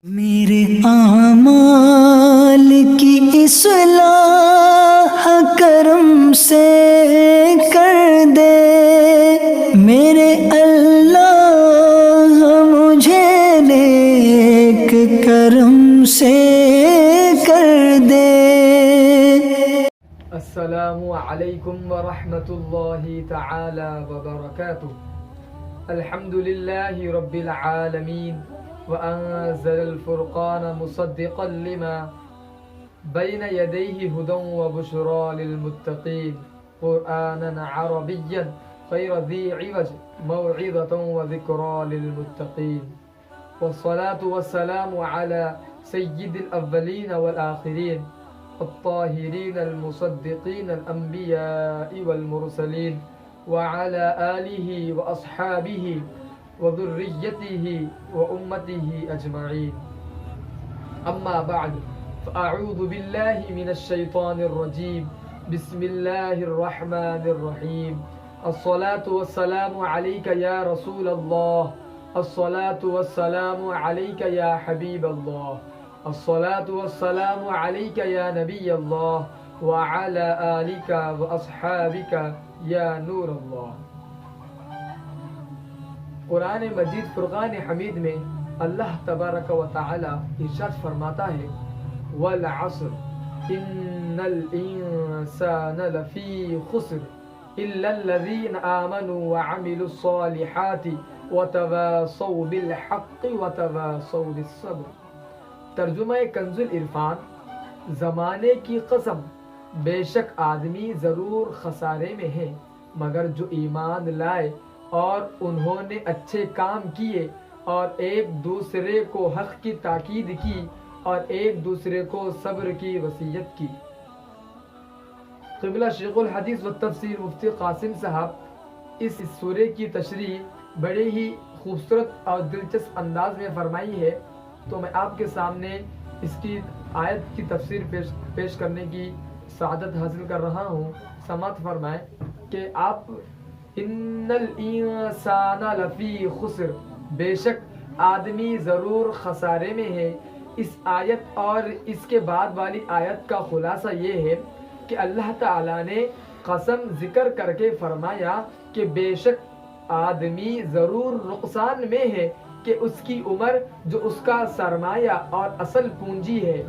میرے اعمال کی اصلاح کرم سے کر دے، میرے اللہ مجھے نیک کرم سے کر دے۔ السلام علیکم ورحمۃ اللہ تعالی وبرکاتہ۔ الحمد للہ رب العالمین وأنزل الفرقان مصدقا لما بين يديه هدى وبشرى للمتقين قرآنا عربيا غير ذي عوج موعظة وذكرى للمتقين، والصلاة والسلام على سيد الأولين والآخرين الطاهرين المصدقين الأنبياء والمرسلين وعلى آله وأصحابه وذريته وأمته أجمعين، أما بعد فأعوذ بالله من الشيطان الرجيم، بسم الله الرحمن الرحيم، الصلاة والسلام عليك يا رسول الله، الصلاة والسلام عليك يا حبيب الله، الصلاة والسلام عليك يا نبي الله وعلى آلك وأصحابك يا نور الله۔ قرآن مجید فرقان حمید میں اللہ تبارک و تعالی ارشاد فرماتا ہے، وَالْعَصْرِ إِنَّ الْإِنسَانَ لَفِي خُسْرٍ إِلَّا الَّذِينَ آمَنُوا وَعَمِلُوا الصَّالِحَاتِ وَتَوَاصَوْا بِالْحَقِّ وَتَوَاصَوْا بِالصَّبْرِ۔ ترجمہ کنز العرفان، زمانے کی قسم، بے شک آدمی ضرور خسارے میں ہے مگر جو ایمان لائے اور انہوں نے اچھے کام کیے اور ایک دوسرے کو حق کی تاکید کی اور ایک دوسرے کو صبر کی وصیت کی۔ قبلہ شیخ الحدیث و تفسیر مفتی قاسم صاحب اس سورے کی تشریح بڑے ہی خوبصورت اور دلچسپ انداز میں فرمائی ہے، تو میں آپ کے سامنے اس کی آیت کی تفسیر پیش کرنے کی سعادت حاصل کر رہا ہوں۔ سماعت فرمائیں کہ آپ ان الانسان لفی خسر، بے شک آدمی ضرور خسارے میں ہے۔ اس آیت اور اس کے بعد والی آیت کا خلاصہ یہ ہے کہ اللہ تعالی نے قسم ذکر کر کے فرمایا کہ بے شک آدمی ضرور نقصان میں ہے، کہ اس کی عمر جو اس کا سرمایہ اور اصل پونجی ہے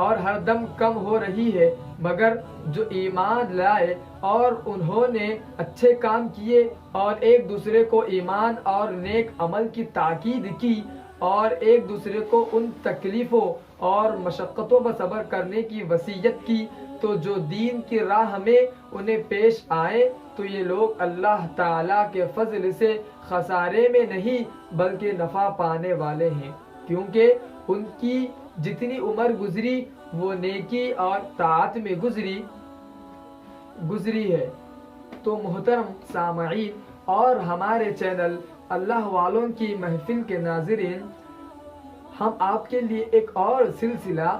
اور ہر دم کم ہو رہی ہے، مگر جو ایمان لائے اور انہوں نے اچھے کام کیے اور ایک دوسرے کو ایمان اور نیک عمل کی تاکید کی اور ایک دوسرے کو ان تکلیفوں اور مشقتوں پر صبر کرنے کی وصیت کی، تو جو دین کی راہ میں انہیں پیش آئے تو یہ لوگ اللہ تعالیٰ کے فضل سے خسارے میں نہیں بلکہ نفع پانے والے ہیں، کیونکہ ان کی جتنی عمر گزری وہ نیکی اور طاعت میں گزری ہے۔ تو محترم سامعین اور ہمارے چینل اللہ والوں کی محفل کے ناظرین، ہم آپ کے لیے ایک اور سلسلہ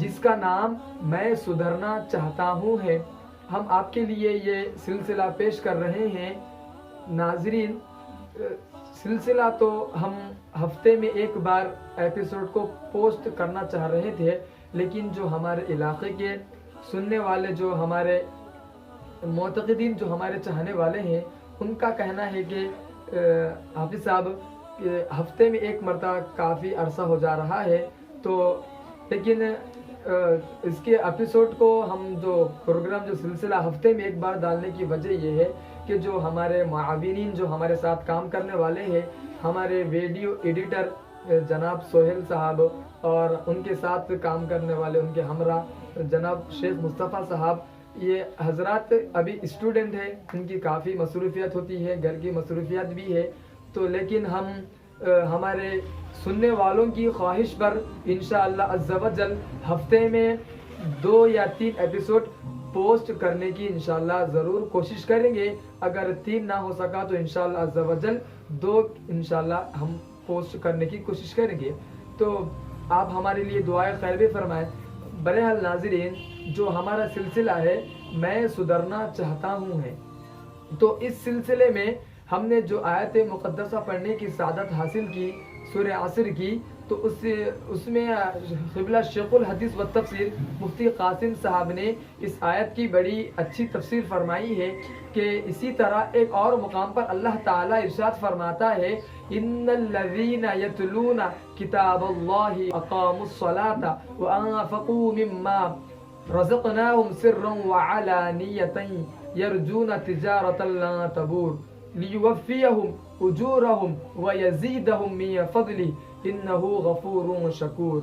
جس کا نام میں سدھرنا چاہتا ہوں ہے، ہم آپ کے لیے یہ سلسلہ پیش کر رہے ہیں۔ ناظرین، سلسلہ تو ہم ہفتے میں ایک بار ایپیسوڈ کو پوسٹ کرنا چاہ رہے تھے، لیکن جو ہمارے علاقے کے سننے والے، جو ہمارے معتقدین، جو ہمارے چاہنے والے ہیں، ان کا کہنا ہے کہ حافظ صاحب ہفتے میں ایک مرتبہ کافی عرصہ ہو جا رہا ہے، تو لیکن اس کے ایپیسوڈ کو ہم جو پروگرام، جو سلسلہ ہفتے میں ایک بار ڈالنے کی وجہ یہ ہے کہ جو ہمارے معاونین، جو ہمارے ساتھ کام کرنے والے ہیں، ہمارے ویڈیو ایڈیٹر جناب سہیل صاحب اور ان کے ساتھ کام کرنے والے ان کے ہمراہ جناب شیخ مصطفیٰ صاحب، یہ حضرات ابھی اسٹوڈنٹ ہیں، ان کی کافی مصروفیت ہوتی ہے، گھر کی مصروفیات بھی ہے، تو لیکن ہم ہمارے سننے والوں کی خواہش پر انشاءاللہ عز و جل ہفتے میں 2 یا 3 ایپیسوڈ پوسٹ کرنے کی انشاءاللہ ضرور کوشش کریں گے۔ اگر 3 نہ ہو سکا تو انشاءاللہ عز و جل 2 انشاءاللہ ہم پوسٹ کرنے کی کوشش کریں گے۔ تو آپ ہمارے لیے دعائے خیر بھی فرمائیں۔ بہرحال ناظرین، جو ہمارا سلسلہ ہے میں سدھرنا چاہتا ہوں ہے، تو اس سلسلے میں ہم نے جو آیت مقدسہ پڑھنے کی سعادت حاصل کی سورہ عصر کی، تو اس میں قبلہ شیخ الحدیث و تفسیر مفتی قاسم صاحب نے اس آیت کی بڑی اچھی تفسیر فرمائی ہے کہ اسی طرح ایک اور مقام پر اللہ تعالیٰ ارشاد فرماتا ہے ان الذین یتلون کتاب اللہ اقاموا الصلاة وانفقوا مما رزقناهم سرا وعلانیة یرجون تجارة لا تبور لیوفیہم اجورہم ویزیدہم من فضلہ انہ غفور شکور۔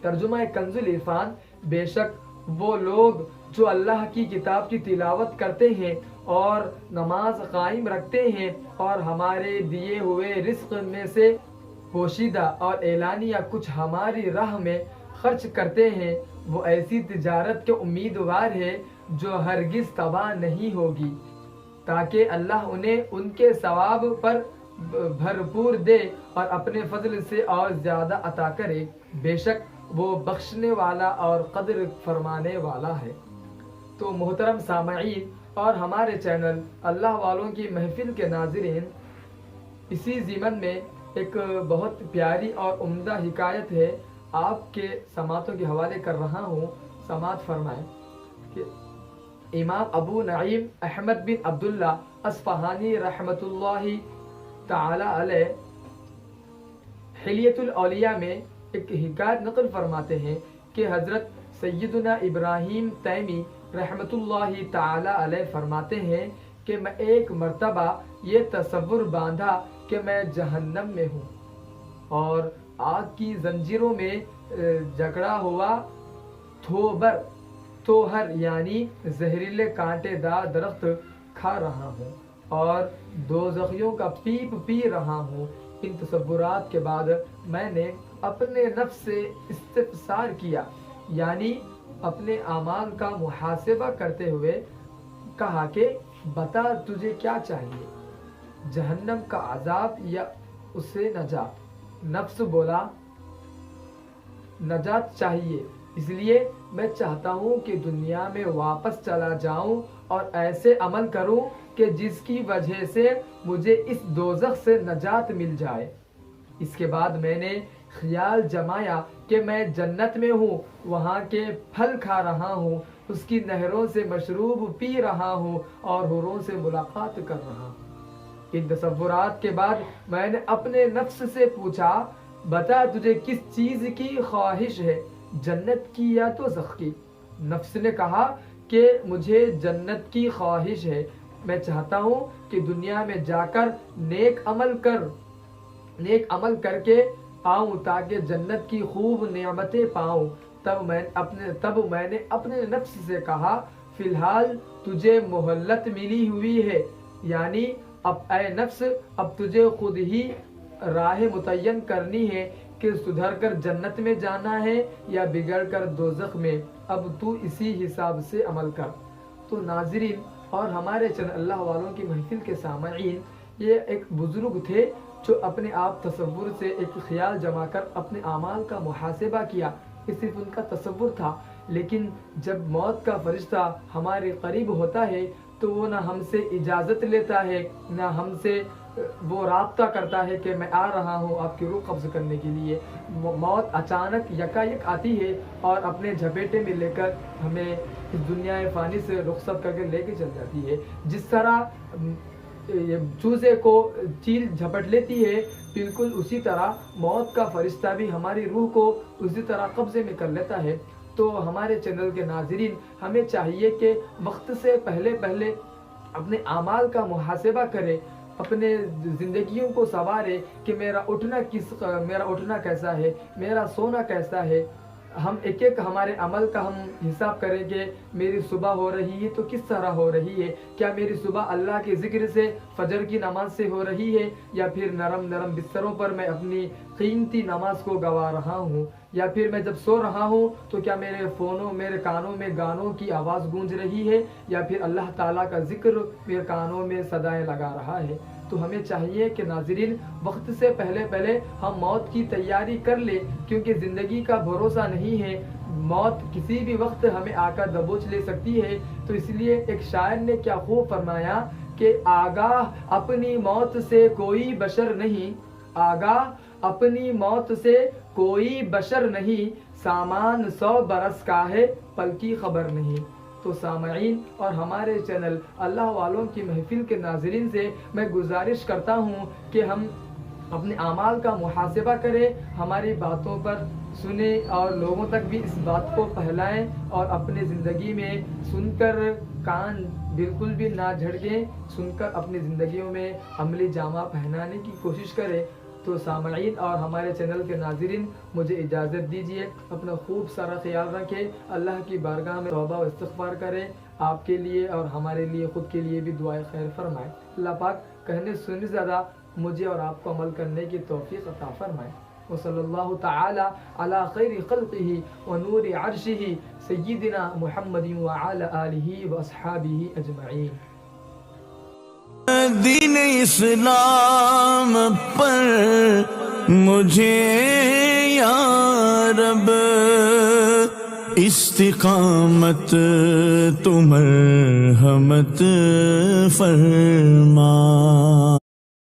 ترجمہ کنز العرفان، بے شک وہ لوگ جو اللہ کی کتاب کی تلاوت کرتے ہیں اور نماز قائم رکھتے ہیں اور ہمارے دیے ہوئے رزق میں سے پوشیدہ اور اعلانیہ کچھ ہماری راہ میں خرچ کرتے ہیں، وہ ایسی تجارت کے امیدوار ہے جو ہرگز تباہ نہیں ہوگی، تاکہ اللہ انہیں ان کے ثواب پر بھرپور دے اور اپنے فضل سے اور زیادہ عطا کرے، بے شک وہ بخشنے والا اور قدر فرمانے والا ہے۔ تو محترم سامعین اور ہمارے چینل اللہ والوں کی محفل کے ناظرین، اسی ضمن میں ایک بہت پیاری اور عمدہ حکایت ہے، آپ کے سماعتوں کے حوالے کر رہا ہوں، سماعت فرمائیں کہ امام ابو نعیم احمد بن عبداللہ اصفہانی رحمۃ اللہ تعالی علیہ حلیۃ الاولیاء میں ایک حکایت نقل فرماتے ہیں کہ حضرت سیدنا ابراہیم تیمی رحمۃ اللہ تعالی علیہ فرماتے ہیں کہ میں ایک مرتبہ یہ تصور باندھا کہ میں جہنم میں ہوں اور آگ کی زنجیروں میں جکڑا ہوا توہر یعنی زہریلے کانٹے دار درخت کھا رہا ہوں اور دوزخیوں کا پیپ پی رہا ہوں۔ ان تصورات کے بعد میں نے اپنے نفس سے استفسار کیا، یعنی اپنے اعمال کا محاسبہ کرتے ہوئے کہا کہ بتا تجھے کیا چاہیے، جہنم کا عذاب یا اسے نجات؟ نفس بولا نجات چاہیے، اس لیے میں چاہتا ہوں کہ دنیا میں واپس چلا جاؤں اور ایسے عمل کروں کہ جس کی وجہ سے مجھے اس دوزخ سے نجات مل جائے۔ اس کے بعد میں نے خیال جمایا کہ میں جنت میں ہوں، وہاں کے پھل کھا رہا ہوں، اس کی نہروں سے مشروب پی رہا ہوں اور حوروں سے ملاقات کر رہا ہوں۔ ان تصورات کے بعد میں نے اپنے نفس سے پوچھا، بتا تجھے کس چیز کی خواہش ہے، جنت کی یا دوزخ کی؟ نفس نے کہا کہ مجھے جنت کی خواہش ہے، میں چاہتا ہوں کہ دنیا میں جا کر نیک عمل کر کے آؤں تاکہ جنت کی خوب نعمتیں پاؤں۔ تب میں نے اپنے نفس سے کہا، فی الحال تجھے مہلت ملی ہوئی ہے، یعنی اب اے نفس اب تجھے خود ہی راہ متعین کرنی ہے کہ سدھر کر جنت میں جانا ہے یا بگڑ کر دوزخ میں، اب تو اسی حساب سے عمل کر۔ تو ناظرین اور ہمارے چند اللہ والوں کی محفل کے سامعین، یہ ایک بزرگ تھے جو اپنے آپ تصور سے ایک خیال جما کر اپنے اعمال کا محاسبہ کیا، یہ صرف ان کا تصور تھا، لیکن جب موت کا فرشتہ ہمارے قریب ہوتا ہے تو وہ نہ ہم سے اجازت لیتا ہے نہ ہم سے وہ رابطہ کرتا ہے کہ میں آ رہا ہوں آپ کی روح قبض کرنے کے لیے۔ موت اچانک یکایک آتی ہے اور اپنے جھپیٹے میں لے کر ہمیں اس دنیا فانی سے رخصت کر کے لے کے چل جاتی ہے۔ جس طرح چوزے کو چیل جھپٹ لیتی ہے، بالکل اسی طرح موت کا فرشتہ بھی ہماری روح کو اسی طرح قبضے میں کر لیتا ہے۔ تو ہمارے چینل کے ناظرین، ہمیں چاہیے کہ وقت سے پہلے اپنے اعمال کا محاسبہ کرے، اپنے زندگیوں کو سنوارے کہ میرا اٹھنا کیسا ہے، میرا سونا کیسا ہے۔ ہم ایک ہمارے عمل کا ہم حساب کریں کہ میری صبح ہو رہی ہے تو کس طرح ہو رہی ہے، کیا میری صبح اللہ کے ذکر سے فجر کی نماز سے ہو رہی ہے، یا پھر نرم بستروں پر میں اپنی قیمتی نماز کو گوا رہا ہوں، یا پھر میں جب سو رہا ہوں تو کیا میرے کانوں میں گانوں کی آواز گونج رہی ہے، یا پھر اللہ تعالیٰ کا ذکر میرے کانوں میں صدائیں لگا رہا ہے۔ تو ہمیں چاہیے کہ ناظرین وقت سے پہلے ہم موت کی تیاری کر لیں، کیونکہ زندگی کا بھروسہ نہیں ہے، موت کسی بھی وقت ہمیں آ کر دبوچ لے سکتی ہے۔ تو اس لیے ایک شاعر نے کیا خوب فرمایا کہ آگاہ اپنی موت سے کوئی بشر نہیں، آگاہ اپنی موت سے کوئی بشر نہیں، سامان 100 برس کا ہے، پل کی خبر نہیں۔ تو سامعین اور ہمارے چینل اللہ والوں کی محفل کے ناظرین سے میں گزارش کرتا ہوں کہ ہم اپنے اعمال کا محاسبہ کریں، ہماری باتوں پر سنیں اور لوگوں تک بھی اس بات کو پھیلائیں، اور اپنے زندگی میں سن کر کان بالکل بھی نہ جھڑکیں، سن کر اپنی زندگیوں میں عملی جامہ پہنانے کی کوشش کریں۔ تو سامعین اور ہمارے چینل کے ناظرین، مجھے اجازت دیجیے، اپنا خوب سارا خیال رکھیں، اللہ کی بارگاہ میں توبہ و استغفار کریں، آپ کے لیے اور ہمارے لیے، خود کے لیے بھی دعائے خیر فرمائیں۔ اللہ پاک کہنے سننے زیادہ مجھے اور آپ کو عمل کرنے کی توفیق عطا فرمائے۔ وصلی اللہ تعالی علی خیر خلقہ ونور عرشہ سیدنا محمد وعلی آلہ واصحابہ اجمعین۔ دین اسلام پر مجھے یا رب استقامت تو مرحمت فرما۔